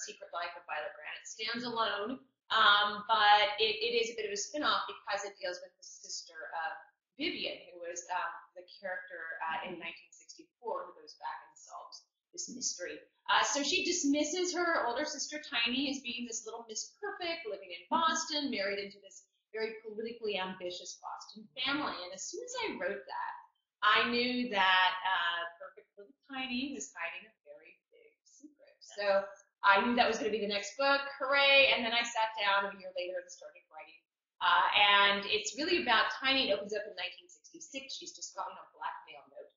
Secret Life of Violet Grant. It stands alone, but it is a bit of a spin-off because it deals with the sister of Vivian, who was the character in 1964 who goes back and solves this mystery. So she dismisses her older sister Tiny as being this little Miss Perfect living in Boston, married into this very politically ambitious Boston family. And as soon as I wrote that, I knew that Perfect Little Tiny was hiding a very big secret. So I knew that was going to be the next book. Hooray! And then I sat down a year later and started writing. And it's really about Tiny. It opens up in 1966. She's just gotten a blackmail note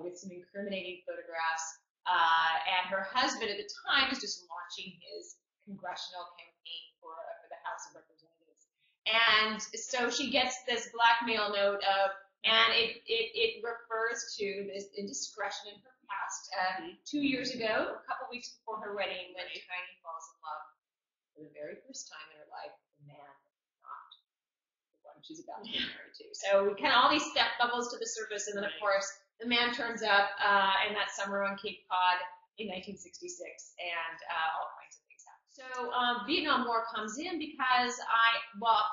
with some incriminating photographs. And her husband at the time is just launching his congressional campaign for the House of Representatives. And so she gets this blackmail note and it refers to this indiscretion in her past. 2 years ago, a couple weeks before her wedding, when Tiny falls in love for the very first time in her life, the man, not the one she's about to get married to. So we kind of all these step bubbles to the surface, and then of course the man turns up in that summer on Cape Cod in 1966, and all kinds of things happen. So Vietnam War comes in because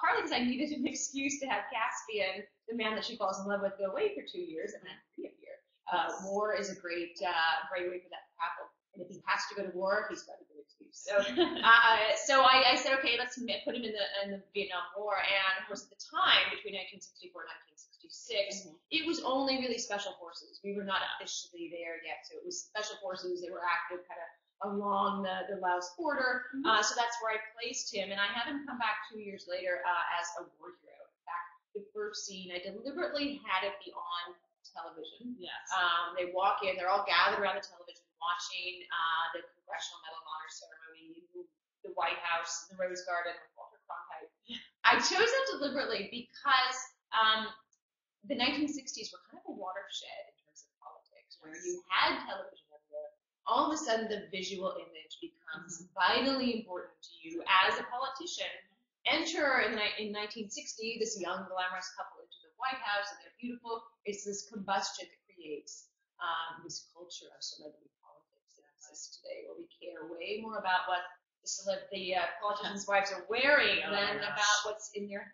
partly because I needed an excuse to have Caspian, the man that she falls in love with, go away for 2 years and then reappear. War is a great way for that to happen. And if he has to go to war, he's got a good excuse. So, I said, okay, let's put him in the Vietnam War. And of course, at the time, between 1964 and 1966, it was only really special forces. We were not officially there yet. So it was special forces. They were active kind of along the Laos border. So that's where I placed him. And I had him come back 2 years later as a war hero. In fact, the first scene, I deliberately had it be on television. Yes. They walk in, they're all gathered around the television watching the Congressional Medal of Honor ceremony, the White House, the Rose Garden with Walter Cronkite. I chose that deliberately because the 1960s were kind of a watershed in terms of politics, where you had television everywhere. All of a sudden, the visual image becomes vitally important to you as a politician. Enter in 1960 this young, glamorous couple into the White House, and they're beautiful. It's this combustion that creates this culture of celebrity politics that exists today, where we care way more about what the politicians' wives are wearing than about what's in their